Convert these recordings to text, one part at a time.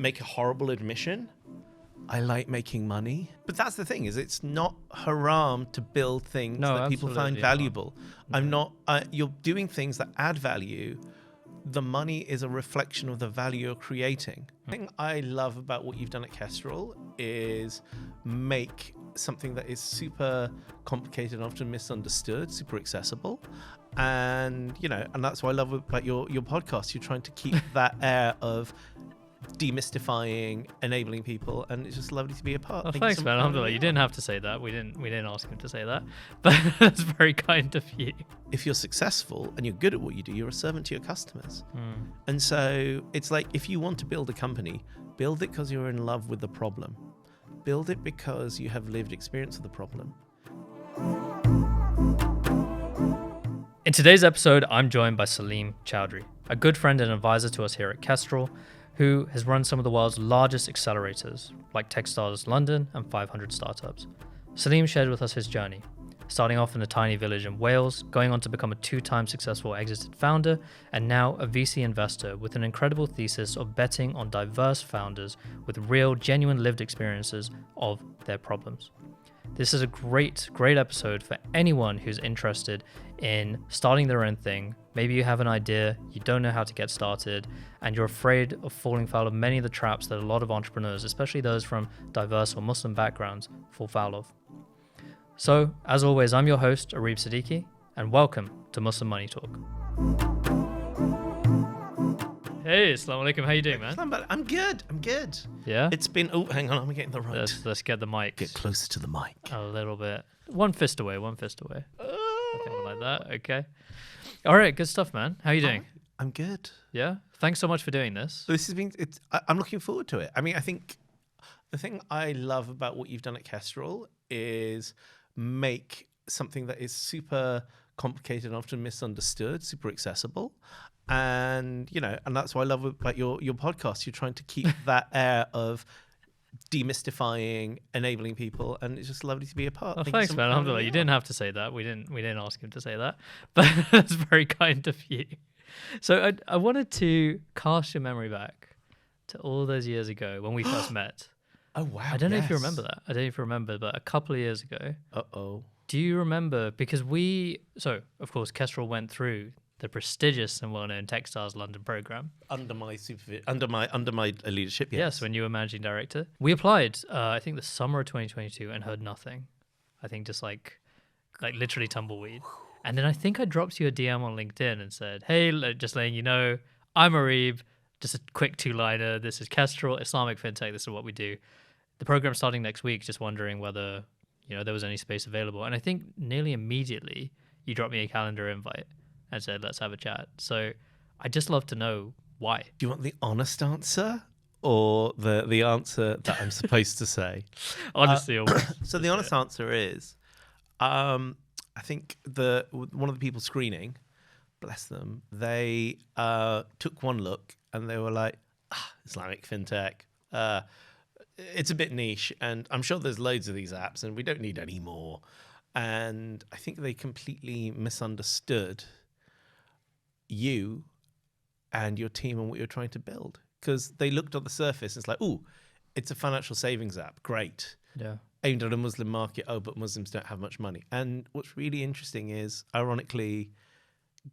make a horrible admission. I like making money. But that's the thing, is it's not haram to build things that people find valuable. You're doing things that add value. The money is a reflection of the value you're creating. The thing I love about what you've done at Kestrl is make something that is super complicated and often misunderstood, super accessible. And, and that's what I love about your podcast. You're trying to keep that air of demystifying, enabling people, and it's just lovely to be a part. Well, thanks, man. Alhamdulillah. You didn't have to say that. We didn't ask him to say that, but that's very kind of you. If you're successful and you're good at what you do, you're a servant to your customers. And so it's like, if you want to build a company, build it because you're in love with the problem. Build it because you have lived experience of the problem. In today's episode, I'm joined by Saalim Chowdhury, a good friend and advisor to us here at Kestrl, who has run some of the world's largest accelerators, like Techstars London and 500 startups. Saalim shared with us his journey, starting off in a tiny village in Wales, going on to become a 2-time successful exited founder, and now a VC investor with an incredible thesis of betting on diverse founders with real, genuine lived experiences of their problems. This is a great episode for anyone who's interested in starting their own thing. Maybe you have an idea, you don't know how to get started, and you're afraid of falling foul of many of the traps that a lot of entrepreneurs, especially those from diverse or Muslim backgrounds, fall foul of. So, as always, I'm your host, Areeb Siddiqui, and welcome to Muslim Money Talk. Hey, Assalamu alaikum. How you doing, man? I'm good. Yeah? It's been... Oh, hang on. I'm getting the right. Let's get the mic. Get closer to the mic. A little bit. One fist away. Something like that. Okay. All right. Good stuff, man. How you doing? I'm good. Yeah? Thanks so much for doing this. So this has been... I'm looking forward to it. I mean, I think the thing I love about what you've done at Kestrl is make something that is super complicated and often misunderstood, super accessible. And, and that's what I love about your podcast. You're trying to keep that air of demystifying, enabling people, and it's just lovely to be a part. Well, thanks, man. Alhamdulillah. You didn't have to say that. We didn't ask him to say that, but that's very kind of you. So I wanted to cast your memory back to all those years ago when we first met. Oh, wow. I don't know if you remember that. I don't know if you remember, but a couple of years ago. Uh-oh. Do you remember? Because of course, Kestrl went through the prestigious and well-known Techstars London program under my leadership. Yes, when you were managing director, we applied. I think the summer of 2022 and heard nothing. I think just like literally tumbleweed. And then I think I dropped you a DM on LinkedIn and said, "Hey, just letting you know, I'm Areeb. Just a quick 2-liner. This is Kestrl, Islamic fintech. This is what we do. The program's starting next week. Just wondering whether there was any space available." And I think nearly immediately you dropped me a calendar invite and said, "Let's have a chat." So I'd just love to know why. Do you want the honest answer or the answer that I'm supposed to say? Honestly, so the honest answer is, I think one of the people screening, bless them, they took one look and they were like, Islamic fintech. It's a bit niche, and I'm sure there's loads of these apps, and we don't need any more. And I think they completely misunderstood you and your team and what you're trying to build, because they looked on the surface and it's like, oh, it's a financial savings app, great, aimed at a Muslim market. Oh, but Muslims don't have much money. And what's really interesting is, ironically,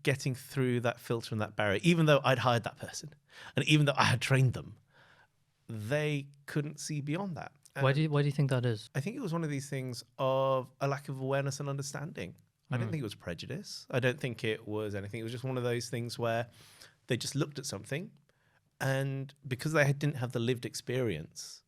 getting through that filter and that barrier, even though I'd hired that person and even though I had trained them, they couldn't see beyond that. Why do you think that is? I think it was one of these things of a lack of awareness and understanding. I don't think it was prejudice. I don't think it was anything. It was just one of those things where they just looked at something, and because they didn't have the lived experience,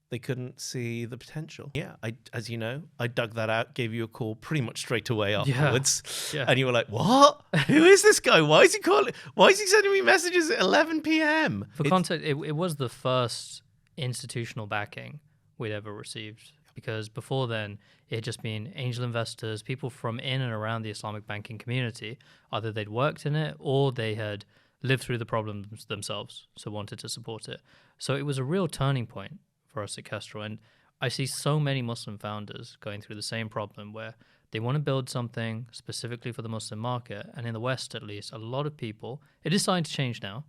they couldn't see the potential. Yeah, as you know, I dug that out, gave you a call pretty much straight away afterwards. Yeah. And you were like, what? Who is this guy? Why is he calling? Why is he sending me messages at 11 p.m.? For context, it was the first institutional backing we'd ever received, because before then it had just been angel investors, people from in and around the Islamic banking community. Either they'd worked in it or they had lived through the problems themselves, so wanted to support it. So it was a real turning point for us at Kestrl, and I see so many Muslim founders going through the same problem where they want to build something specifically for the Muslim market, and in the West at least, a lot of people, it is starting to change now,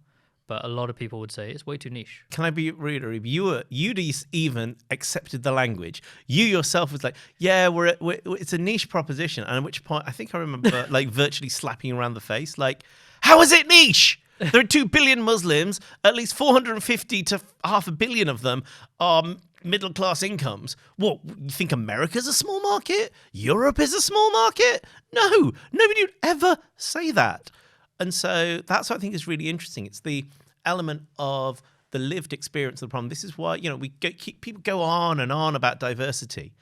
but a lot of people would say it's way too niche. Can I be rude, Areeb? You'd even accepted the language. You yourself was like, yeah, it's a niche proposition. And at which point, I think I remember like virtually slapping you around the face. Like, how is it niche? There are 2 billion Muslims. At least 450 to half a billion of them are middle-class incomes. What, you think America's a small market? Europe is a small market? No, nobody would ever say that. And so that's what I think is really interesting. It's the element of the lived experience of the problem. This is why, people go on and on about diversity.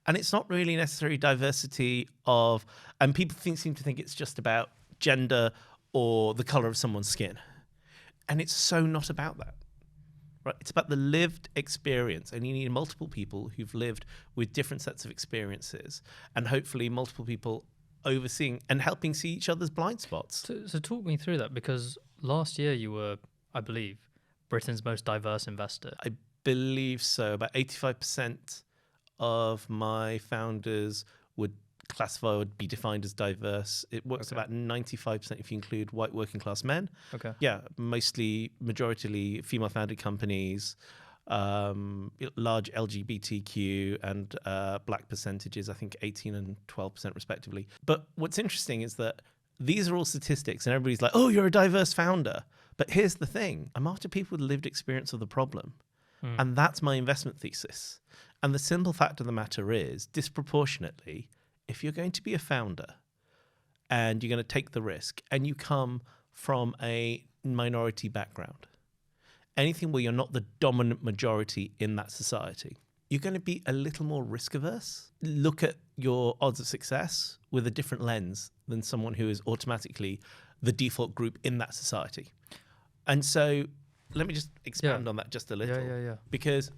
And it's not really necessarily diversity of, and people seem to think it's just about gender or the color of someone's skin. And it's so not about that. Right? It's about the lived experience, and you need multiple people who've lived with different sets of experiences, and hopefully multiple people overseeing and helping see each other's blind spots. So talk me through that, because last year you were, I believe, Britain's most diverse investor. I believe so. About 85% of my founders would be defined as diverse. It works about 95% if you include white working class men. Okay. Yeah, majority female founded companies, large LGBTQ and black percentages, I think 18 and 12% respectively. But what's interesting is that these are all statistics and everybody's like, oh, you're a diverse founder. But here's the thing. I'm after people with lived experience of the problem. And that's my investment thesis. And the simple fact of the matter is, disproportionately, if you're going to be a founder and you're going to take the risk and you come from a minority background, anything where you're not the dominant majority in that society, you're going to be a little more risk averse. Look at your odds of success with a different lens than someone who is automatically the default group in that society. And so let me just expand on that just a little. Yeah. Because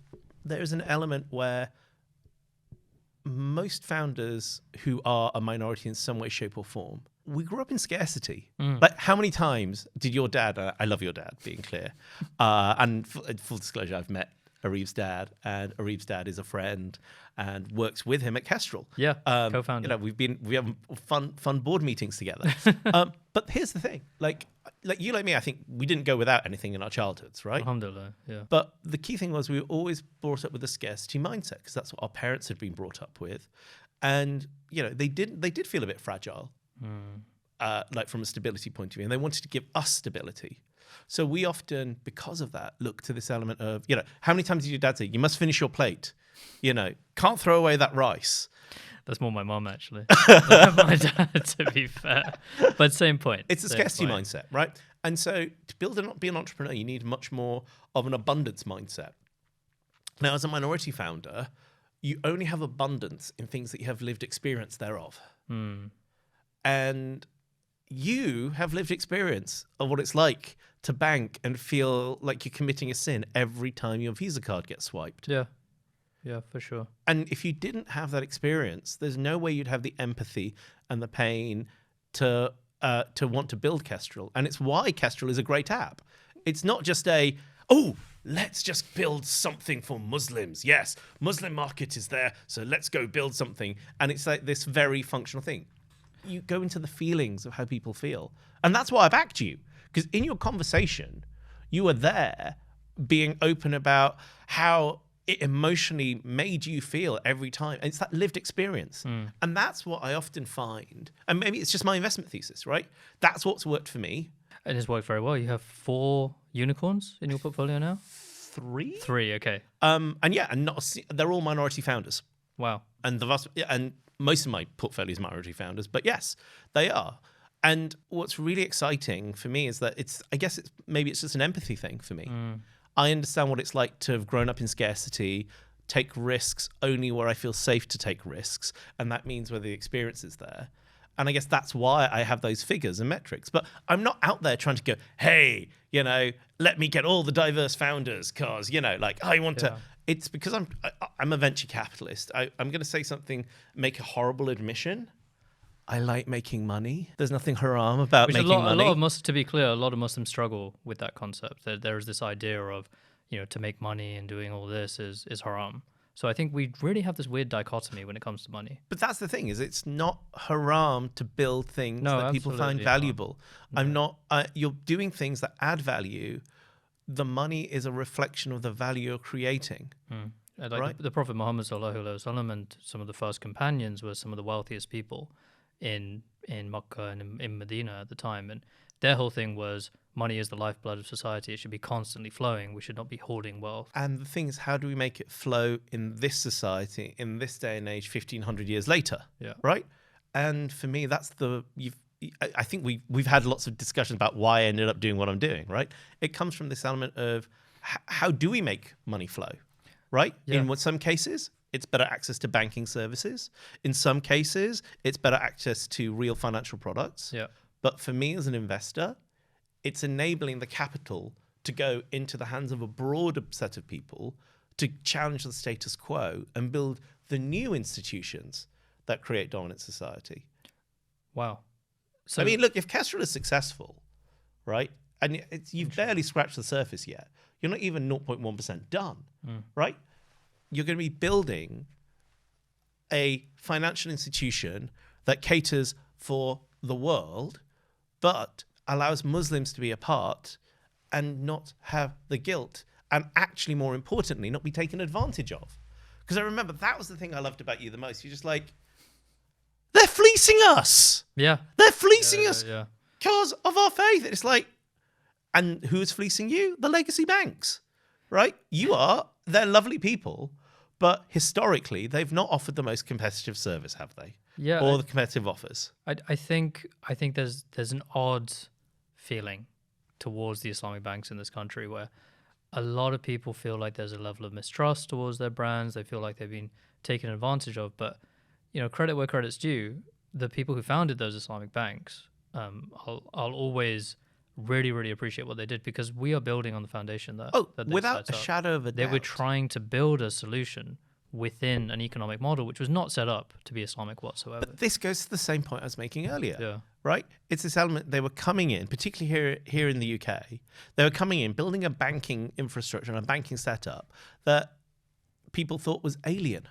there is an element where most founders who are a minority in some way, shape or form, we grew up in scarcity. Like, how many times did your dad, I love your dad, being clear, and full disclosure, I've met Areeb's dad, and Areeb's dad is a friend and works with him at Kestrl. Yeah, co-founder. We have fun board meetings together. But here's the thing, like you, like me, I think we didn't go without anything in our childhoods, right? Alhamdulillah, yeah. But the key thing was we were always brought up with a scarcity mindset, because that's what our parents had been brought up with, and they did feel a bit fragile, like from a stability point of view, and they wanted to give us stability. So we often, because of that, look to this element of, how many times did your dad say, you must finish your plate? Can't throw away that rice. That's more my mom, actually. My dad, to be fair. But same point. It's a scarcity mindset, right? And so to be an entrepreneur, you need much more of an abundance mindset. Now, as a minority founder, you only have abundance in things that you have lived experience thereof. And you have lived experience of what it's like to bank and feel like you're committing a sin every time your Visa card gets swiped. Yeah, for sure. And if you didn't have that experience, there's no way you'd have the empathy and the pain to want to build Kestrl. And it's why Kestrl is a great app. It's not just let's just build something for Muslims. Yes, Muslim market is there, so let's go build something. And it's like this very functional thing. You go into the feelings of how people feel. And that's why I backed you. Because in your conversation, you were there being open about how it emotionally made you feel every time. And it's that lived experience. And that's what I often find. And maybe it's just my investment thesis, right? That's what's worked for me. And it's worked very well. You have 4 unicorns in your portfolio now? 3? 3, okay. They're all minority founders. Wow. And most of my portfolio is minority founders, but yes, they are. And what's really exciting for me is that it's just an empathy thing for me. I understand what it's like to have grown up in scarcity, take risks only where I feel safe to take risks, and that means where the experience is there. And I guess that's why I have those figures and metrics. But I'm not out there trying to go, hey, let me get all the diverse founders, because, I want to. It's because I'm a venture capitalist. I'm going to say something, make a horrible admission. I like making money. There's nothing haram about making money. To be clear, a lot of Muslims struggle with that concept. There is this idea of, to make money and doing all this is haram. So I think we really have this weird dichotomy when it comes to money. But that's the thing, is it's not haram to build things that people find valuable. You're doing things that add value the money is a reflection of the value you're creating. Like Right. the Prophet Muhammad sallallahu alaihi wasallam and some of the first companions were some of the wealthiest people in Makkah and in Medina at the time, and their whole thing was money is the lifeblood of society. It should be constantly flowing. We should not be hoarding wealth. And the thing is, how do we make it flow in this society, in this day and age, 1,500 years later? Yeah. Right? And for me, that's I think we've had lots of discussions about why I ended up doing what I'm doing, right? It comes from this element of how do we make money flow, right? Yeah. In some cases, it's better access to banking services. In some cases, it's better access to real financial products. Yeah. But for me as an investor, it's enabling the capital to go into the hands of a broader set of people to challenge the status quo and build the new institutions that create dominant society. Wow. So I mean, look, if Kestrl is successful, right, and you've barely scratched the surface yet, you're not even 0.1% done, right? You're going to be building a financial institution that caters for the world, but allows Muslims to be a part and not have the guilt, and actually, more importantly, not be taken advantage of. Because I remember that was the thing I loved about you the most. You're just like, they're fleecing us. yeah. They're fleecing us Yeah. because of our faith. It's like, and who is fleecing you? The legacy banks, right? They're lovely people, but historically, they've not offered the most competitive service, have they? Yeah. Or the competitive offers. I think there's an odd feeling towards the Islamic banks in this country where a lot of people feel like there's a level of mistrust towards their brands. They feel like they've been taken advantage of. But, credit where credit's due. The people who founded those Islamic banks, I'll always really, really appreciate what they did, because we are building on the foundation that they without set a up. shadow of a doubt. They were trying to build a solution within an economic model which was not set up to be Islamic whatsoever. But this goes to the same point I was making earlier. Yeah. Right? It's this element, they were coming in, particularly here in the UK, they were coming in, building a banking infrastructure and a banking setup that people thought was alien.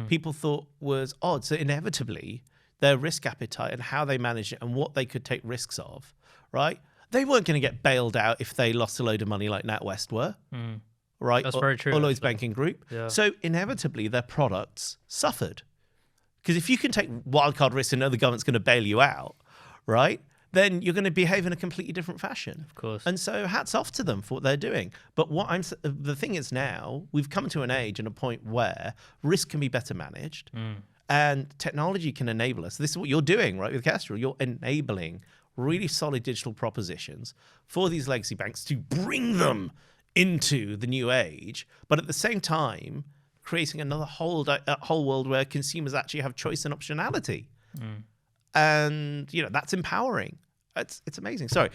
People thought was odd. So inevitably, their risk appetite and how they managed it and what they could take risks of, right? They weren't going to get bailed out if they lost a load of money like NatWest were. Right? That's very true, Or Lloyds actually. Banking Group. Yeah. So inevitably, their products suffered. Because if you can take wildcard risks and know the government's going to bail you out, right, then you're going to behave in a completely different fashion. Of course. And so hats off to them for what they're doing. But the thing is now, we've come to an age and a point where risk can be better managed and technology can enable us. This is what you're doing, right, with Kestrl. You're enabling really solid digital propositions for these legacy banks to bring them into the new age, but at the same time, creating another whole world where consumers actually have choice and optionality. And, that's empowering. It's amazing. Sorry,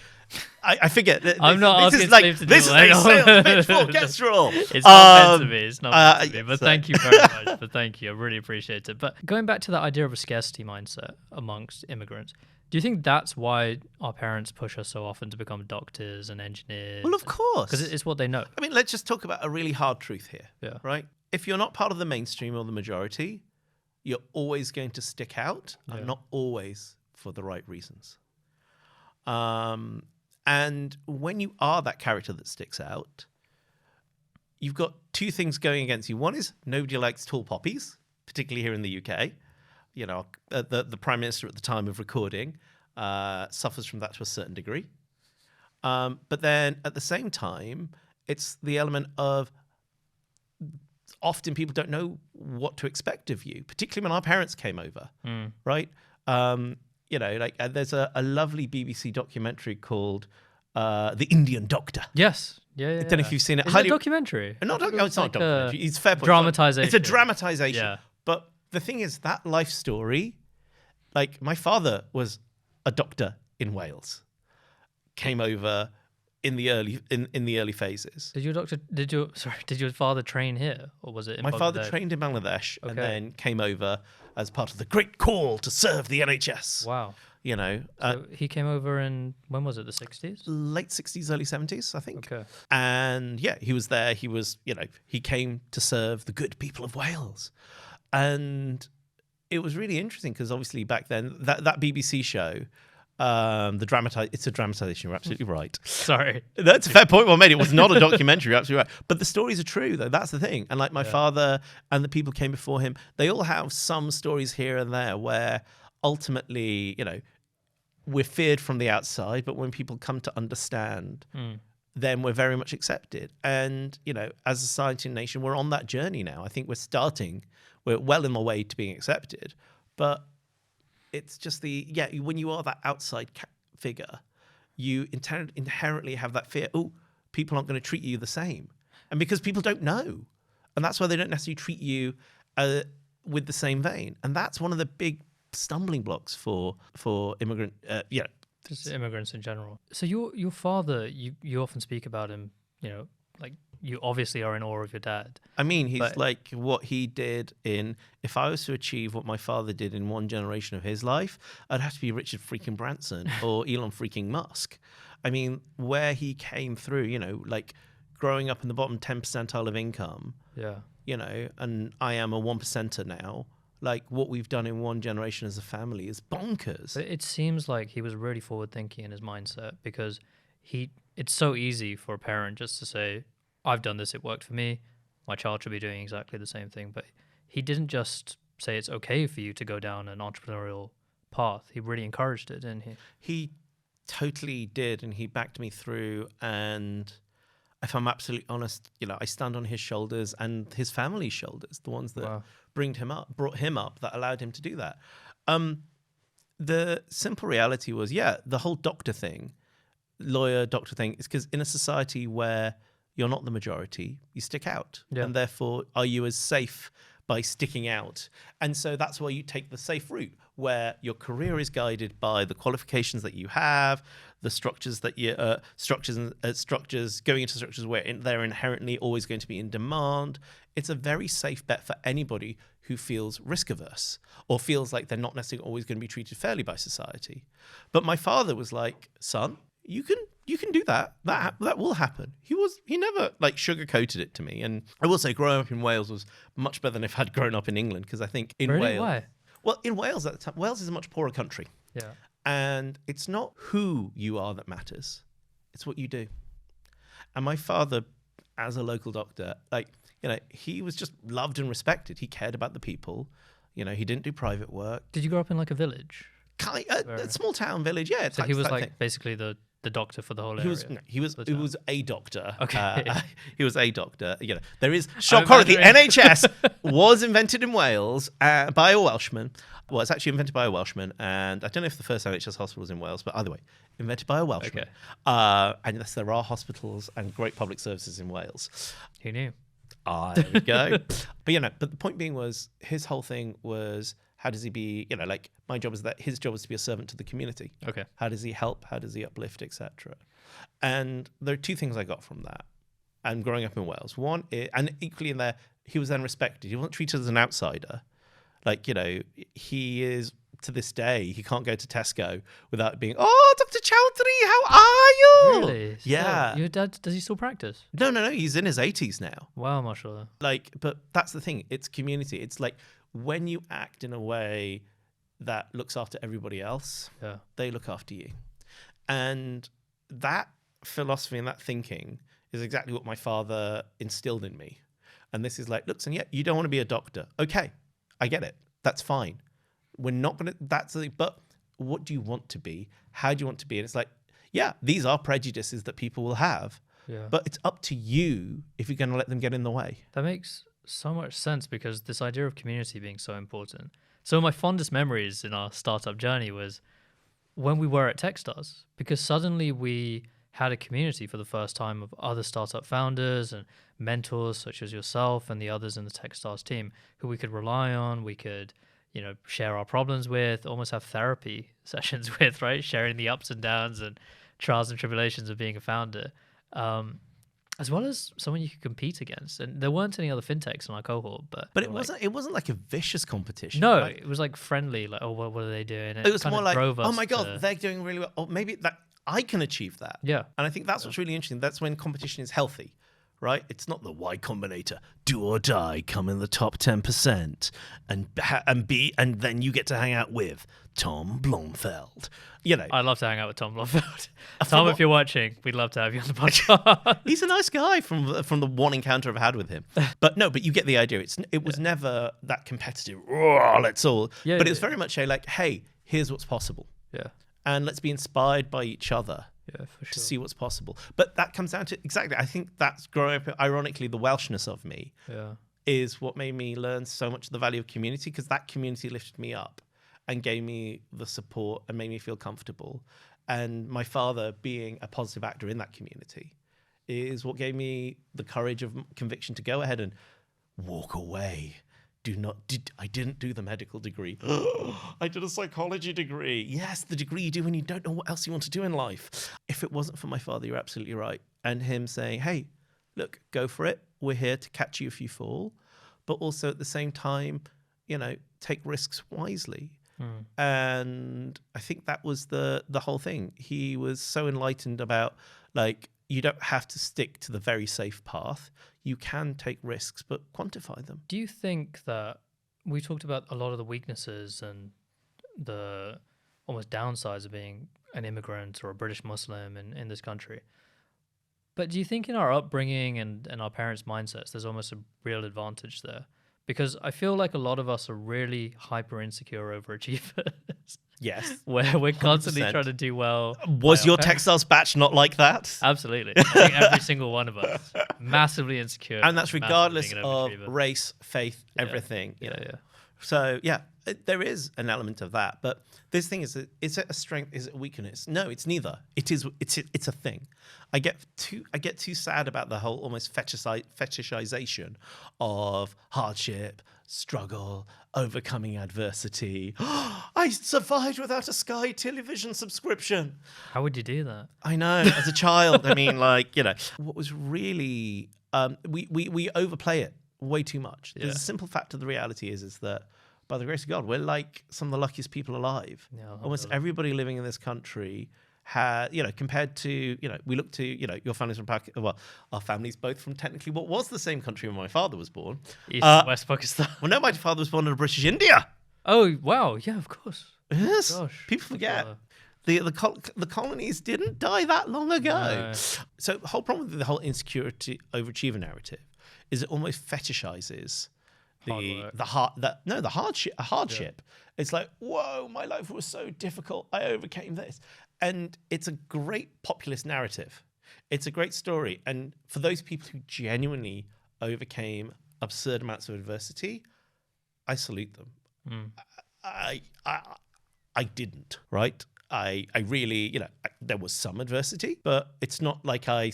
I forget. I'm not this asking is like Steve to do this is it. like I know. sales pitch for Kestrl. It's not meant to be. It's not meant to be. But so- thank you very much. But thank you. I really appreciate it. But going back to that idea of a scarcity mindset amongst immigrants, do you think that's why our parents push us so often to become doctors and engineers? Well, of course. Because it's what they know. I mean, let's just talk about a really hard truth here. Yeah. Right? If you're not part of the mainstream or the majority, you're always going to stick out, and not always for the right reasons. And when you are that character that sticks out, you've got two things going against you. One is nobody likes tall poppies, particularly here in the UK. The Prime Minister at the time of recording suffers from that to a certain degree. But then at the same time, it's the element of often people don't know what to expect of you, particularly when our parents came over, right? There's a lovely BBC documentary called The Indian Doctor. Yes. Yeah. I don't know if you've seen it. Is it a documentary? It's not a like documentary. It's fair point. dramatization. It's a dramatization. Yeah. But the thing is, that life story, like my father was a doctor in Wales, came over in the early phases. Did your father train here, or was it in My father Bangladesh? trained in Bangladesh and Okay. then came over as part of the great call to serve the NHS. Wow. So He came over in, when was it, the 60s? late 60s, early 70s, I think. Okay. And yeah, he was there. He was, he came to serve the good people of Wales. And it was really interesting because obviously back then, that BBC show It's a dramatization. You're absolutely right. Sorry. That's a fair point well made. It was not a documentary. You're absolutely right. But the stories are true, though. That's the thing. And like my father and the people came before him, they all have some stories here and there where ultimately, we're feared from the outside, but when people come to understand, then we're very much accepted. And, as a society and nation, we're on that journey now. I think we're well in the way to being accepted. But it's just when you are that outside figure, you inherently have that fear, people aren't going to treat you the same. And because people don't know. And that's why they don't necessarily treat you with the same vein. And that's one of the big stumbling blocks for immigrant, just immigrants in general. So your father, you often speak about him, like you obviously are in awe of your dad. I mean, he's like what he did if I was to achieve what my father did in one generation of his life, I'd have to be Richard freaking Branson or Elon freaking Musk. I mean, where he came through, like growing up in the bottom 10 percentile of income, and I am a 1%er now. Like what we've done in one generation as a family is bonkers. It seems like he was really forward thinking in his mindset because it's so easy for a parent just to say, I've done this, it worked for me, my child should be doing exactly the same thing. But he didn't just say it's okay for you to go down an entrepreneurial path. He really encouraged it, didn't he? He totally did, and he backed me through. And if I'm absolutely honest, I stand on his shoulders and his family's shoulders, the ones that brought him up, that allowed him to do that. The simple reality was, the whole lawyer doctor thing is because in a society where you're not the majority, you stick out. Yeah. And therefore, are you as safe by sticking out? And so that's why you take the safe route, where your career is guided by the qualifications that you have, the structures that you going into structures where they're inherently always going to be in demand. It's a very safe bet for anybody who feels risk averse or feels like they're not necessarily always going to be treated fairly by society. But my father was like, son, you can do that. That will happen. He never like sugarcoated it to me. And I will say, growing up in Wales was much better than if I'd grown up in England, because I think in Wales. Why? Well, in Wales at the time, Wales is a much poorer country. Yeah. And it's not who you are that matters; it's what you do. And my father, as a local doctor, he was just loved and respected. He cared about the people. He didn't do private work. Did you grow up in like a village? A small town village, yeah. So he was like basically the doctor for the whole area. He was a doctor. Okay. He was a doctor. There is shock horror. The NHS was invented in Wales by a Welshman. Well, it's actually invented by a Welshman, and I don't know if the first NHS hospital was in Wales, but either way, invented by a Welshman. Okay. And yes, there are hospitals and great public services in Wales. Who knew? There we go. But the point being was, his whole thing was, how does he be, my job is that his job is to be a servant to the community. Okay. How does he help? How does he uplift, etc.? And there are two things I got from that. And growing up in Wales, one, and equally in there, he was then respected. He wasn't treated as an outsider. He is, to this day, he can't go to Tesco without being, Dr. Chowdhury, how are you? Really? Yeah. So your dad, does he still practice? No, he's in his 80s now. Wow, mashallah. But that's the thing. It's community. It's like, when you act in a way that looks after everybody else, they look after you. And that philosophy and that thinking is exactly what my father instilled in me. And this is like, look, son, you don't want to be a doctor. Okay, I get it. That's fine. We're not going to, but what do you want to be? How do you want to be? And it's like, these are prejudices that people will have. Yeah. But it's up to you if you're going to let them get in the way. That makes so much sense, because this idea of community being so important. So my fondest memories in our startup journey was when we were at Techstars, because suddenly we had a community for the first time of other startup founders and mentors such as yourself and the others in the Techstars team who we could rely on, we could, share our problems with, almost have therapy sessions with, right? Sharing the ups and downs and trials and tribulations of being a founder. As well as someone you could compete against. And there weren't any other fintechs in our cohort, but it wasn't like a vicious competition. No, right? It was like friendly, like, what are they doing? It was more like, oh my God, they're doing really well. Or maybe that I can achieve that. Yeah. And I think that's what's really interesting. That's when competition is healthy, right? It's not the Y Combinator. Do or die, come in the top 10%, and then you get to hang out with Tom Blomfeld. You know, I'd love to hang out with Tom Blomfeld. Tom, if you're watching, we'd love to have you on the podcast. He's a nice guy from the one encounter I've had with him. But you get the idea. It was never that competitive. Let's all. Yeah, but it's very much a like, hey, here's what's possible. Yeah. And let's be inspired by each other. Yeah, for sure. To see what's possible. But that comes down to exactly, I think that's growing up, ironically, the Welshness of me is what made me learn so much of the value of community, because that community lifted me up and gave me the support and made me feel comfortable. And my father being a positive actor in that community is what gave me the courage of conviction to go ahead and walk away. I didn't do the medical degree. I did a psychology degree. Yes, the degree you do when you don't know what else you want to do in life. If it wasn't for my father, you're absolutely right. And him saying, hey, look, go for it. We're here to catch you if you fall. But also at the same time, take risks wisely. And I think that was the whole thing. He was so enlightened about, like, you don't have to stick to the very safe path. You can take risks, but quantify them. Do you think that we talked about a lot of the weaknesses and the almost downsides of being an immigrant or a British Muslim in this country? But do you think in our upbringing and our parents' mindsets, there's almost a real advantage there? Because I feel like a lot of us are really hyper insecure overachievers. Yes. Where we're constantly 100%. trying to do well. Was your Techstars batch not like that? Absolutely. I think every single one of us. Massively insecure. And that's regardless massively of being an overachiever. race, faith, everything. Yeah. So, there is an element of that. But this thing is it a strength? Is it a weakness? No, it's neither. It's a thing. I get too sad about the whole almost fetishization of hardship, struggle, overcoming adversity. I survived without a Sky television subscription. How would you do that? I know, as a child. I mean, what was really we overplay it way too much. There's a simple fact of the reality is that by the grace of God, we're like some of the luckiest people alive. Yeah, almost everybody living in this country had, compared to, we look to, your family's from Pakistan. Well, our family's both from technically what was the same country when my father was born. East and West Pakistan. Well, no, my father was born in British India. Oh, wow. Yeah, of course. Yes. Gosh. People forget. The colonies didn't die that long ago. No. So the whole problem with the whole insecurity overachiever narrative is it almost fetishizes the hardship. It's like, whoa, my life was so difficult. I overcame this. And it's a great populist narrative. It's a great story. And for those people who genuinely overcame absurd amounts of adversity, I salute them. I didn't, right? I really, there was some adversity, but it's not like I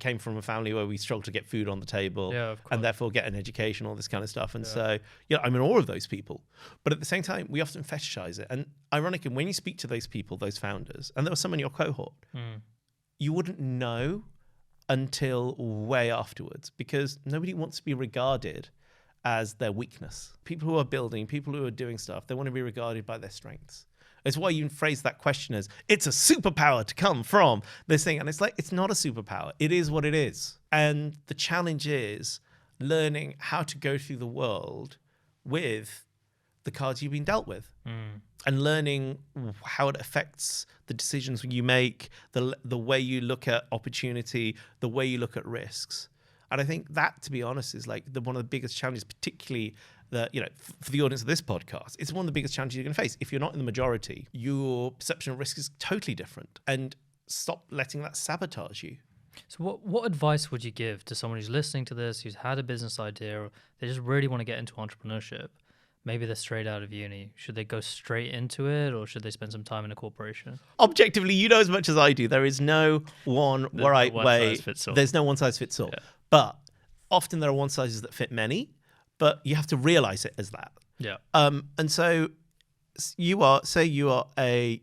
came from a family where we struggled to get food on the table and therefore get an education, all this kind of stuff. And so, I'm in awe of those people. But at the same time, we often fetishize it. And ironically, when you speak to those people, those founders, and there was some in your cohort, you wouldn't know until way afterwards, because nobody wants to be regarded as their weakness. People who are building, people who are doing stuff, they want to be regarded by their strengths. It's why you phrase that question as, it's a superpower to come from this thing. And it's like, it's not a superpower. It is what it is. And the challenge is learning how to go through the world with the cards you've been dealt with and learning how it affects the decisions you make, the way you look at opportunity, the way you look at risks. And I think that, to be honest, is like one of the biggest challenges, particularly for the audience of this podcast. It's one of the biggest challenges you're going to face. If you're not in the majority, your perception of risk is totally different. And stop letting that sabotage you. So what advice would you give to someone who's listening to this, who's had a business idea, or they just really want to get into entrepreneurship? Maybe they're straight out of uni. Should they go straight into it, or should they spend some time in a corporation? Objectively, you know as much as I do, there is no one right way. There's no one size fits all. Yeah. But often there are one sizes that fit many, but you have to realize it as that. Yeah. And so you are a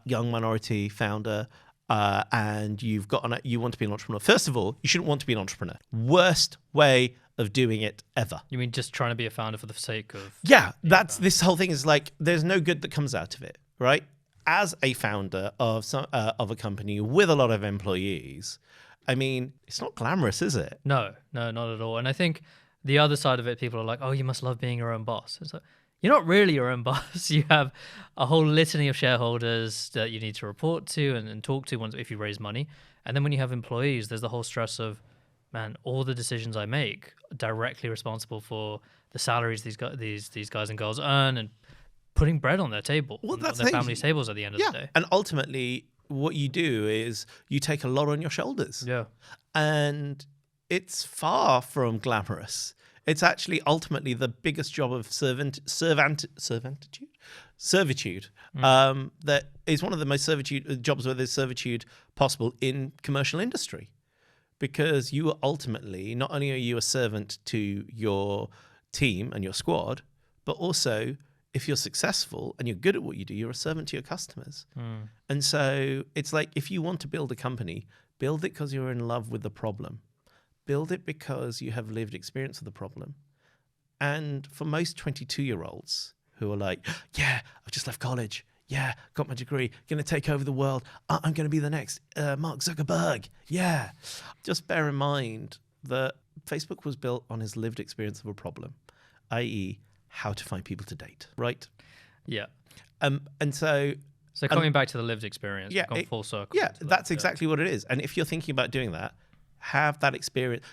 young minority founder, and you want to be an entrepreneur. First of all, you shouldn't want to be an entrepreneur. Worst way of doing it ever. You mean just trying to be a founder for the sake of... Yeah, this whole thing is like, there's no good that comes out of it, right? As a founder of a company with a lot of employees, I mean, it's not glamorous, is it? No, not at all. And I think the other side of it, people are like, oh, you must love being your own boss. It's like, you're not really your own boss. You have a whole litany of shareholders that you need to report to and talk to if you raise money. And then when you have employees, there's the whole stress of, man, all the decisions I make are directly responsible for the salaries these guys and girls earn and putting bread on their table, on their families' tables at the end of the day. And ultimately, what you do is you take a lot on your shoulders. Yeah. And it's far from glamorous. It's actually ultimately the biggest job of servitude. That is one of the most jobs where there's servitude possible in commercial industry, because you are ultimately, not only are you a servant to your team and your squad, but also if you're successful and you're good at what you do, you're a servant to your customers. And so it's like, if you want to build a company, build it because you're in love with the problem. Build it because you have lived experience of the problem. And for most 22-year-olds who are like, yeah, I've just left college. Yeah, got my degree. Going to take over the world. I'm going to be the next Mark Zuckerberg. Yeah. Just bear in mind that Facebook was built on his lived experience of a problem, i.e., how to find people to date, right? Yeah. And so coming back to the lived experience, yeah, gone full circle. Yeah, that's exactly what it is. And if you're thinking about doing that, have that experience,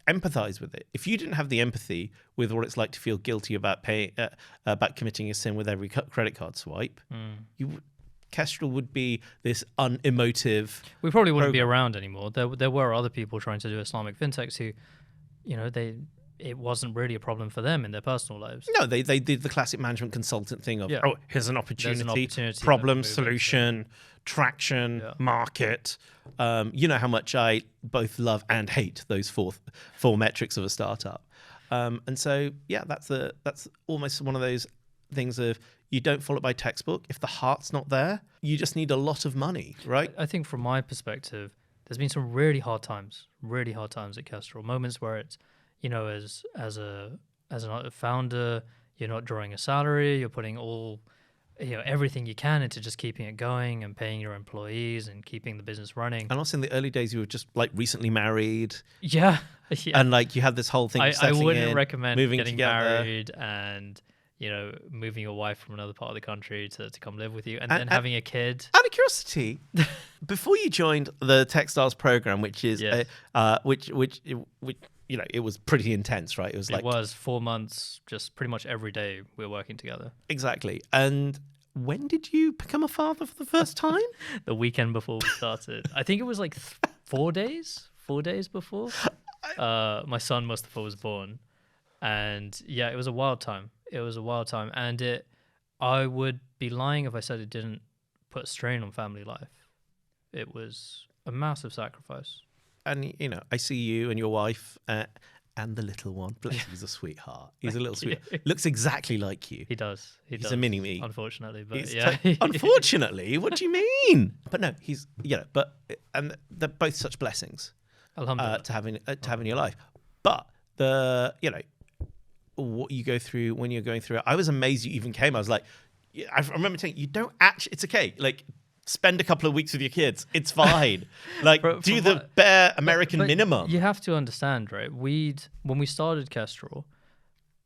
empathize with it. If you didn't have the empathy with what it's like to feel guilty about about committing a sin with every credit card swipe, Kestrl would be this unemotive. We probably wouldn't be around anymore. There were other people trying to do Islamic fintechs who, it wasn't really a problem for them in their personal lives. No, they did the classic management consultant thing of, here's an opportunity, opportunity problem, solution, traction, market. You know how much I both love and hate those four metrics of a startup. And so, that's almost one of those things of, you don't follow it by textbook. If the heart's not there, you just need a lot of money, right? I think from my perspective, there's been some really hard times at Kestrl. Moments where it's, as a founder, you're not drawing a salary, you're putting all, everything you can into just keeping it going and paying your employees and keeping the business running. And also in the early days, you were just like recently married. Yeah. And like you had this whole thing of I wouldn't recommend moving getting together. married and, moving your wife from another part of the country to come live with you and then having a kid. Out of curiosity, before you joined the Techstars program, which is, which it was pretty intense, right? It was 4 months, just pretty much every day we were working together. Exactly. And when did you become a father for the first time? The weekend before we started. I think it was like 4 days before. My son Mustafa was born. And yeah, it was a wild time. And I would be lying if I said it didn't put a strain on family life. It was a massive sacrifice. And, I see you and your wife and the little one. Bless him, he's a sweetheart. He's a little sweetheart. Looks exactly like you. He does. He's a mini-me. Unfortunately. But unfortunately? What do you mean? But no, he's, and they're both such blessings to have in your life. But what you go through when you're going through it, I was amazed you even came. I was like, I remember saying, you don't actually, it's okay. Like, spend a couple of weeks with your kids. It's fine. Like, do the bare American minimum. You have to understand, right? When we started Kestrl,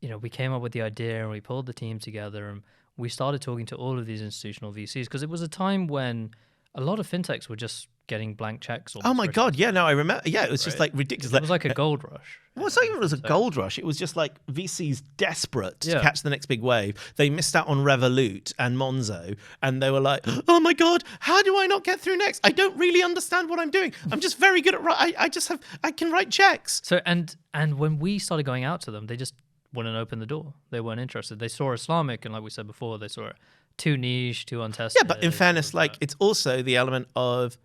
we came up with the idea and we pulled the team together and we started talking to all of these institutional VCs because it was a time when a lot of fintechs were just getting blank checks. Oh my God. Yeah, no, I remember. Yeah, it was just like ridiculous. It was like a gold rush. Well, it's not even a gold rush. It was just like VCs desperate to catch the next big wave. They missed out on Revolut and Monzo, and they were like, "Oh my God, how do I not get through next? I don't really understand what I'm doing. I'm just very good at I can write checks." So and when we started going out to them, they just wouldn't open the door. They weren't interested. They saw Islamic, and like we said before, they saw it too niche, too untested. Yeah, but in fairness, it's also the element of,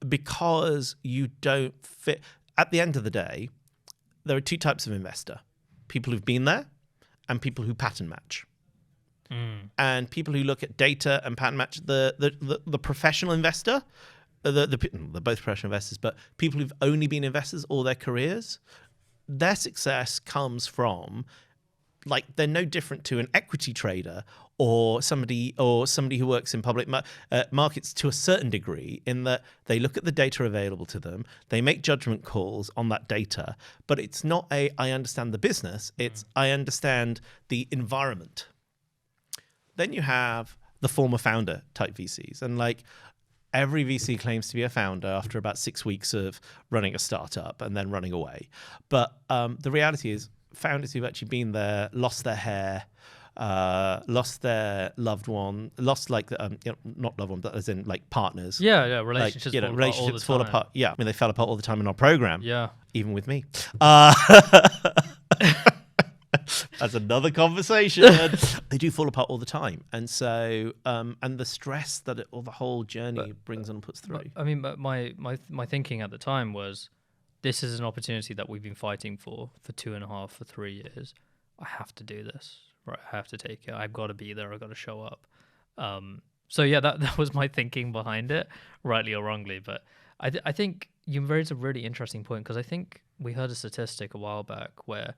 because you don't fit. At the end of the day, there are two types of investor: people who've been there and people who pattern match. And people who look at data and pattern match. The professional investor, they're both professional investors, but people who've only been investors all their careers, their success comes from, they're no different to an equity trader or somebody who works in public markets to a certain degree, in that they look at the data available to them, they make judgment calls on that data, but it's not I understand the business, it's I understand the environment. Then you have the former founder type VCs, and like every VC claims to be a founder after about 6 weeks of running a startup and then running away. But the reality is founders who've actually been there, lost their hair, lost their loved one, lost like not loved one, but as in like partners. Yeah, relationships, like, relationships fall apart. Yeah, I mean they fell apart all the time in our program. Yeah, even with me. That's another conversation. They do fall apart all the time, and so and the stress that the whole journey brings on and puts through. But my thinking at the time was, this is an opportunity that we've been fighting for 2.5 for 3 years. I have to do this, right? I have to take it. I've got to be there. I've got to show up. So yeah, that was my thinking behind it, rightly or wrongly. But I think you raised a really interesting point, because I think we heard a statistic a while back where,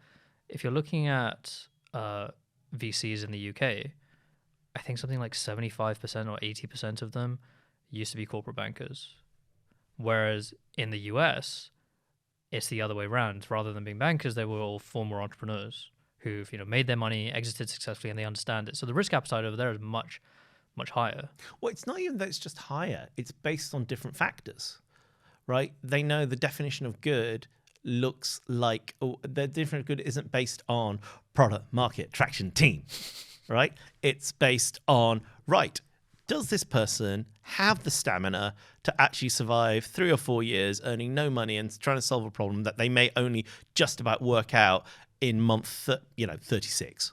if you're looking at VCs in the UK, I think something like 75% or 80% of them used to be corporate bankers. Whereas in the US, it's the other way around. Rather than being bankers, they were all former entrepreneurs who've made their money, exited successfully, and they understand it. So the risk appetite over there is much, much higher. Well, it's not even that it's just higher. It's based on different factors, right? They know the definition of good looks like, the definition of good isn't based on product, market, traction, team, right? It's based on, right, does this person have the stamina to actually survive 3 or 4 years earning no money and trying to solve a problem that they may only just about work out in month 36,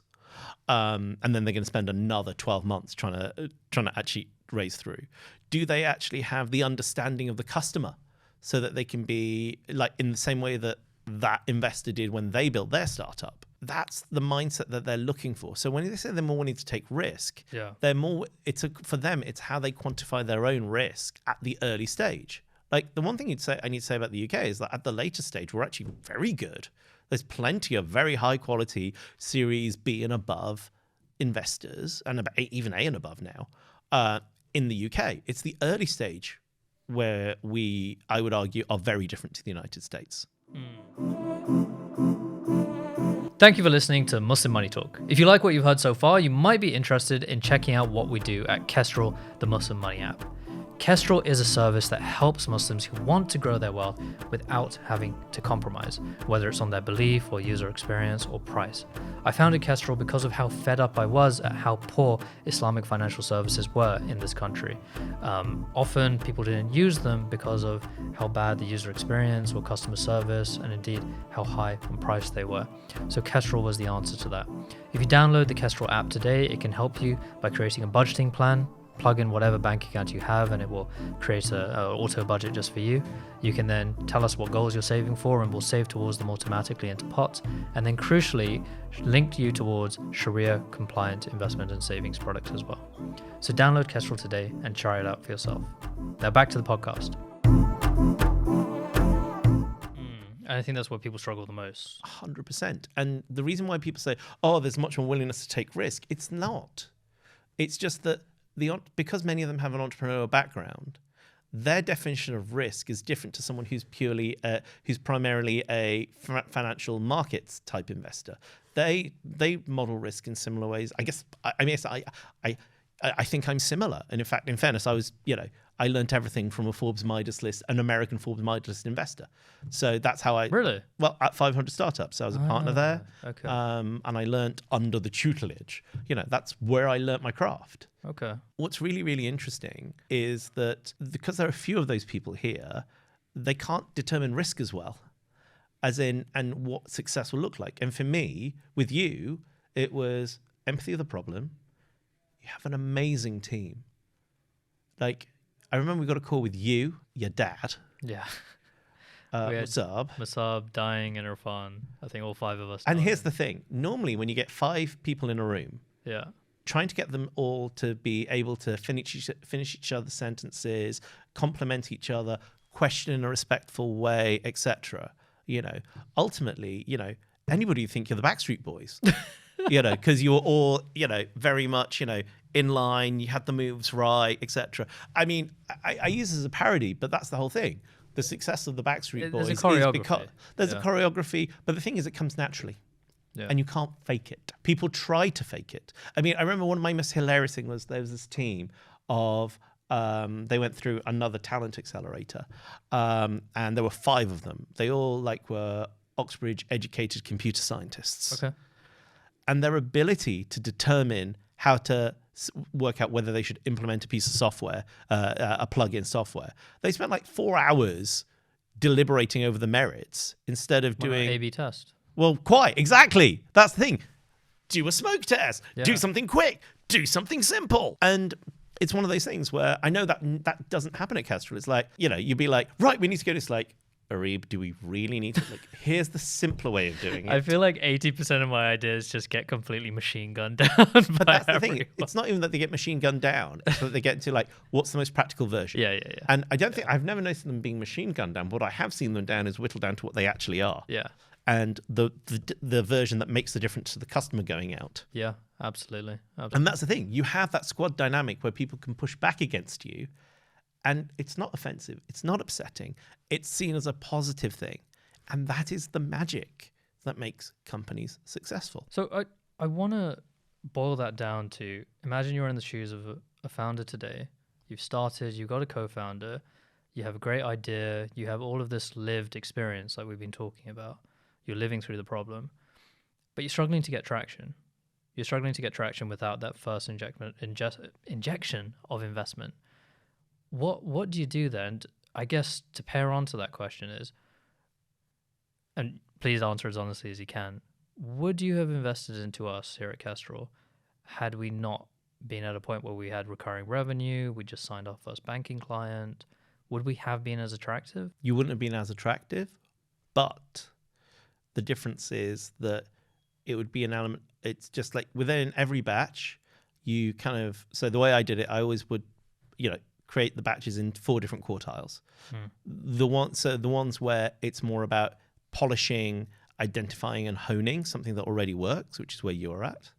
and then they're going to spend another 12 months trying to actually raise through. Do they actually have the understanding of the customer, so that they can be like in the same way that investor did when they built their startup? That's the mindset that they're looking for. So when they say they're more willing to take risk, they're more. For them, it's how they quantify their own risk at the early stage. Like the one thing I need to say about the UK is that at the later stage, we're actually very good. There's plenty of very high quality Series B and above investors, and even A and above now in the UK. It's the early stage where I would argue, are very different to the United States. Thank you for listening to Muslim Money Talk. If you like what you've heard so far, you might be interested in checking out what we do at Kestrl, the Muslim Money app. Kestrl is a service that helps Muslims who want to grow their wealth without having to compromise, whether it's on their belief or user experience or price. I founded Kestrl because of how fed up I was at how poor Islamic financial services were in this country. Often people didn't use them because of how bad the user experience or customer service, and indeed how high on price they were. So Kestrl was the answer to that. If you download the Kestrl app today, it can help you by creating a budgeting plan. Plug in whatever bank account you have and it will create a auto budget just for you. You can then tell us what goals you're saving for, and we'll save towards them automatically into pots, and then crucially link you towards Sharia compliant investment and savings products as well. So download Kestrl today and try it out for yourself. Now back to the podcast. And I think that's where people struggle the most. 100%. And the reason why people say, oh, there's much more willingness to take risk, it's not. It's just that because many of them have an entrepreneurial background, their definition of risk is different to someone who's primarily a financial markets type investor. They model risk in similar ways. I guess I think I'm similar. And in fact, in fairness, I learned everything from an American Forbes Midas list investor. So that's how at 500 Startups. So I was a partner there. Okay. And I learned under the tutelage. That's where I learned my craft. Okay. What's really, really interesting is that because there are a few of those people here, they can't determine risk as well, and what success will look like. And for me, with you, it was empathy of the problem. You have an amazing team. Like, I remember we got a call with you, your dad. Yeah. Musab, Dying, and Irfan. I think all 5 of us. And here's the thing. Normally, when you get 5 people in a room, trying to get them all to be able to finish each other's sentences, compliment each other, question in a respectful way, etc. Ultimately, anybody would think you're the Backstreet Boys. because you were all, very much, in line, you had the moves right, etc. I mean, I use it as a parody, but that's the whole thing. The success of the Backstreet Boys There's a choreography. is because there's a choreography, but the thing is, it comes naturally. Yeah. And you can't fake it. People try to fake it. I mean, I remember one of my most hilarious things was there was this team of, they went through another talent accelerator, and there were 5 of them. They all were Oxbridge educated computer scientists. Okay. And their ability to determine how to work out whether they should implement a piece of software, a plug-in software. They spent 4 hours deliberating over the merits instead of doing A/B test. Well, quite exactly. That's the thing. Do a smoke test. Yeah. Do something quick. Do something simple. And it's one of those things where I know that doesn't happen at Kestrl. It's you'd be like, right, we need to go to this. Areeb, do we really need to? Here's the simpler way of doing it. I feel 80% of my ideas just get completely machine gunned down. But that's the thing. It's not even that they get machine gunned down. It's that they get into what's the most practical version. Yeah. And I don't think I've never noticed them being machine gunned down. What I have seen them down is whittled down to what they actually are. Yeah. And the version that makes the difference to the customer going out. Yeah, absolutely. And that's the thing. You have that squad dynamic where people can push back against you, and it's not offensive. It's not upsetting. It's seen as a positive thing. And that is the magic that makes companies successful. So I want to boil that down to, imagine you're in the shoes of a founder today. You've started, you've got a co-founder, you have a great idea, you have all of this lived experience like we've been talking about. You're living through the problem, but you're struggling to get traction. You're struggling to get traction without that first injection of investment. What do you do then? And I guess to pair on to that question is, and please answer as honestly as you can, would you have invested into us here at Kestrl had we not been at a point where we had recurring revenue, we just signed our first banking client? Would we have been as attractive? You wouldn't have been as attractive, but the difference is that it would be an element. It's just within every batch, you so the way I did it, I always would, create the batches in 4 different quartiles. The ones where it's more about polishing, identifying and honing something that already works, which is where you're at.